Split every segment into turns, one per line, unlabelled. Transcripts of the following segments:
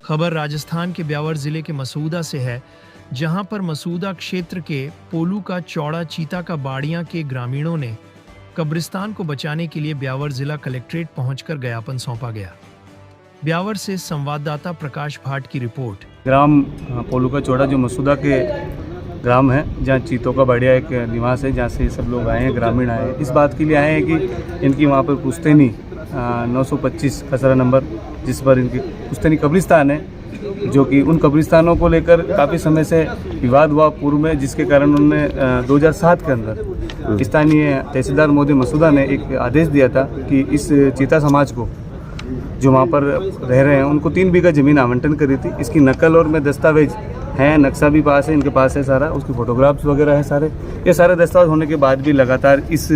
खबर राजस्थान के ब्यावर जिले के मसूदा से है, जहां पर मसूदा क्षेत्र के पोलू का चौड़ा चीता का बाड़ियां के ग्रामीणों ने कब्रिस्तान को बचाने के लिए ब्यावर जिला कलेक्ट्रेट पहुंचकर ज्ञापन सौंपा गया। ब्यावर से संवाददाता प्रकाश भाट की रिपोर्ट।
ग्राम पोलू का चौड़ा जो मसूदा के ग्राम है, जहाँ चीतों का बढ़िया एक निवास है, जहाँ से सब लोग आए हैं, ग्रामीण आए हैं। इस बात के लिए आए हैं कि इनकी वहाँ पर पुश्तैनी 925 खसरा नंबर, जिस पर इनकी पुश्तैनी कब्रिस्तान है, जो कि उन कब्रिस्तानों को लेकर काफ़ी समय से विवाद हुआ पूर्व में, जिसके कारण उन्होंने 2007 के अंदर स्थानीय तहसीलदार महोदय मसूदा ने एक आदेश दिया था कि इस चीता समाज को जो वहाँ पर रह रहे हैं उनको 3 बीघा ज़मीन आवंटन करी थी। इसकी नकल और में दस्तावेज हैं, नक्शा भी पास है, इनके पास है सारा, उसकी फ़ोटोग्राफ्स वगैरह हैं सारे। ये सारे दस्तावेज होने के बाद भी लगातार इस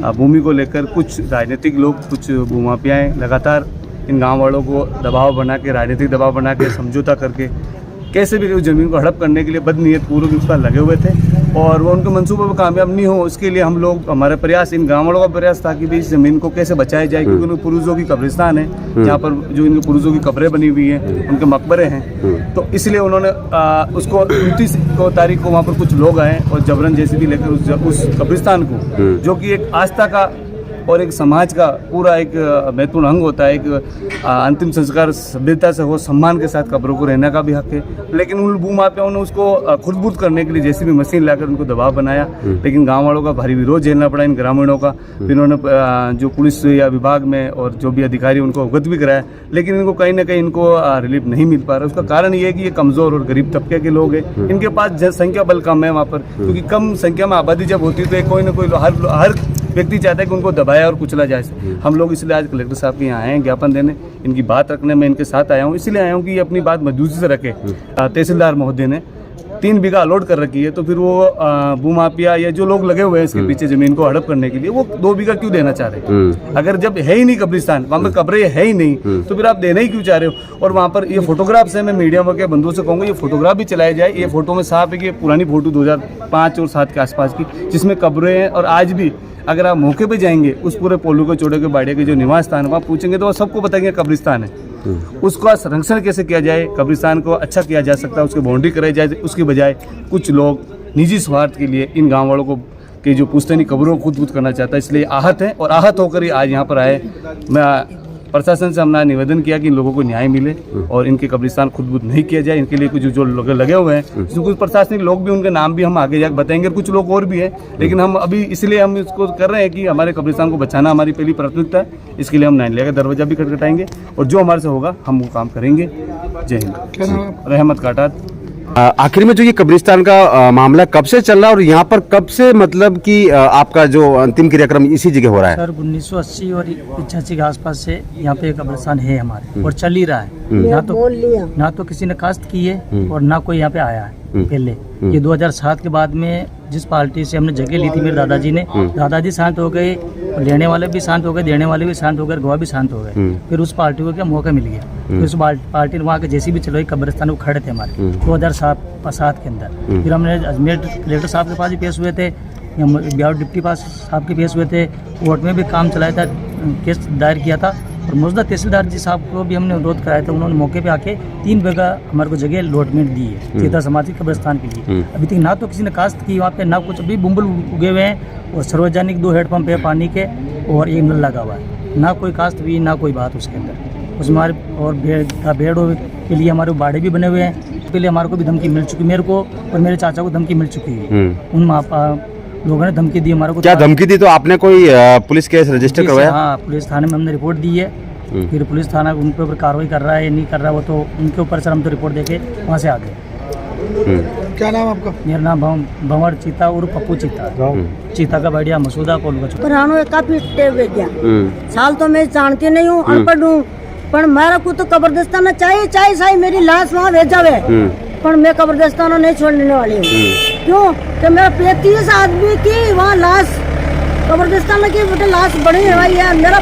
भूमि को लेकर कुछ राजनीतिक लोग, कुछ भूमाफियाएँ लगातार इन गांव वालों को दबाव बना के, राजनीतिक दबाव बना के, समझौता करके कैसे भी उस ज़मीन को हड़प करने के लिए बदनीयत पूर्वक उस पर लगे हुए थे, और वो उनके मंसूबे में कामयाब नहीं हो, उसके लिए हम लोग, हमारा प्रयास, इन गाँव वालों का प्रयास था कि भी इस ज़मीन को कैसे बचाया जाए, क्योंकि उनके पूर्वजों की कब्रिस्तान है, जहाँ पर जो इनके पूर्वजों की कब्रें बनी हुई हैं, उनके मकबरे हैं। तो इसलिए उन्होंने उसको 29 तारीख को वहाँ पर कुछ लोग आए और जबरन JCB लेकर उस कब्रिस्तान को, जो कि एक आस्था का और एक समाज का पूरा एक महत्वपूर्ण अंग होता है, एक अंतिम संस्कार सभ्यता से हो, सम्मान के साथ कब्रों को रहने का भी हक है, लेकिन उन भूमाफियाओं ने उसको खुदबुद करने के लिए JCB मशीन लाकर उनको दबाव बनाया। लेकिन गांव वालों का भारी विरोध झेलना पड़ा, इन ग्रामीणों का। फिर उन्होंने जो पुलिस या विभाग में और जो भी अधिकारी उनको अवगत भी कराया, लेकिन इनको कहीं ना कहीं इनको रिलीफ नहीं मिल पा रहा। उसका कारण ये है कि ये कमज़ोर और गरीब तबके के लोग हैं, इनके पास जनसंख्या बल कम है वहाँ पर, क्योंकि कम संख्या में आबादी जब होती है तो कोई ना कोई हर व्यक्ति चाहता है कि उनको दबाया और कुचला जाए। हम लोग इसलिए आज कलेक्टर साहब के यहाँ आए हैं ज्ञापन देने, इनकी बात रखने में इनके साथ आया हूँ। इसलिए आया हूँ कि ये अपनी बात मजबूती से रखे। तहसीलदार महोदय ने 3 बीघा अलॉट कर रखी है, तो फिर वो भूमाफिया या जो लोग लगे हुए हैं इसके पीछे ज़मीन को हड़प करने के लिए, वो 2 बीघा क्यों देना चाह रहे हैं? अगर जब है ही नहीं कब्रिस्तान, वहाँ पर कब्रें है ही नहीं, तो फिर आप देना ही क्यों चाह रहे हो? और वहाँ पर ये फोटोग्राफ्स है, मैं मीडिया के बंधुओं से कहूँगा ये फोटोग्राफ भी चलाए जाए। ये फोटो में साफ है कि पुरानी फोटो 2005 और 7 के आसपास की, जिसमें कब्रें हैं। और आज भी अगर आप मौके पे जाएंगे उस पूरे पोलू के चौड़े के बाड़े के जो निवास स्थान, वहाँ पूछेंगे तो वो सबको बताएंगे कब्रिस्तान है। उसका संरक्षण कैसे किया जाए, कब्रिस्तान को अच्छा किया जा सकता है, उसकी बाउंड्री कराई जाए, उसके बजाय कुछ लोग निजी स्वार्थ के लिए इन गाँव वालों को की जो पुश्तैनी कब्रों को खुद करना चाहता है। इसलिए आहत है और आहत होकर ही आज यहाँ पर आए। मैं प्रशासन से हमने निवेदन किया कि इन लोगों को न्याय मिले और इनके कब्रिस्तान खुद नहीं किया जाए। इनके लिए कुछ जो लोग लगे हुए हैं, कुछ प्रशासनिक लोग भी, उनके नाम भी हम आगे जाकर बताएंगे, कुछ लोग और भी हैं, लेकिन हम अभी इसलिए हम इसको कर रहे हैं कि हमारे कब्रिस्तान को बचाना हमारी पहली प्राथमिकता है। इसके लिए हम न्यायालय का दरवाजा भी खटखटाएंगे और जो हमारे से होगा हम वो काम करेंगे। जय हिंद। रहमत काटात।
आखिर में जो ये कब्रिस्तान का मामला कब से चल रहा है और यहाँ पर कब से मतलब कि आपका जो अंतिम क्रियाक्रम इसी जगह हो रहा है?
सर 1980 और 85 के आसपास से यहाँ पे कब्रिस्तान है हमारे, और चल ही रहा है। ना तो किसी ने कास्ट की है और ना कोई यहाँ पे आया है पहले। ये 2007 के बाद में जिस पार्टी से हमने जगह ली थी, मेरे दादाजी ने, दादाजी शांत हो गए, लेने वाले भी शांत हो गए, देने वाले भी शांत हो गए, गवाह भी शांत हो गए। फिर उस पार्टी को क्या मौका मिल गया, फिर उस पार्टी ने वहाँ के JCB चलो कब्रिस्तान को खड़े थे हमारे 2007 के अंदर। फिर हमने अजमेर कलेक्टर साहब के पास भी पेश हुए थे, ब्यावर डिप्टी पास साहब के पेश हुए थे, कोर्ट में भी काम चलाया था, केस दायर किया था, और मौजूदा तहसीलदार जी साहब को भी हमने अनुरोध कराया था। उन्होंने मौके पे आके 3 बीघा हमारे को जगह अलॉटमेंट दी है चीता समाज के कब्रिस्तान के लिए। अभी तक ना तो किसी ने कास्ट की वहाँ पे, ना कुछ, अभी बुम्बल उगे हुए हैं और सार्वजनिक 2 हेडपम्प है पानी के और 1 नल लगा हुआ है, ना कोई कास्ट भी, ना कोई बात उसके अंदर। उसमें हमारे और भेड़ के लिए हमारे बाड़े भी बने हुए हैं। पहले हमारे को भी धमकी मिल चुकी, मेरे को और मेरे चाचा को धमकी मिल चुकी है। उन लोगों ने धमकी दी हमारे को।
क्या धमकी दी? तो आपने कोई पुलिस केस रजिस्टर करवाया?
हाँ, पुलिस थाने में हमने रिपोर्ट दी है। फिर पुलिस थाना उनके ऊपर कार्रवाई कर रहा है या नहीं कर रहा, वो तो उनके ऊपर सर हम तो रिपोर्ट देके वहाँ से आ गए।
क्या नाम आपका?
मेरा नाम भंवर चीता और पप्पू चीता, चीता का बढ़िया मसूदा पोलू का।
पुरानों काफी साल तो मैं जानती नहीं हूँ, अनपढ़ हूँ, पर मेरा को तो कब्रिस्तान चाहिए मेरी लाश वहाँ भेजा हुए, पर मैं कब्रिस्तान नहीं छोड़ने वाली हूँ। क्यों कि मेरा 35 आदमी की वहाँ लाश कब्रिस्तान की लाश बड़ी है भाई यार। मेरा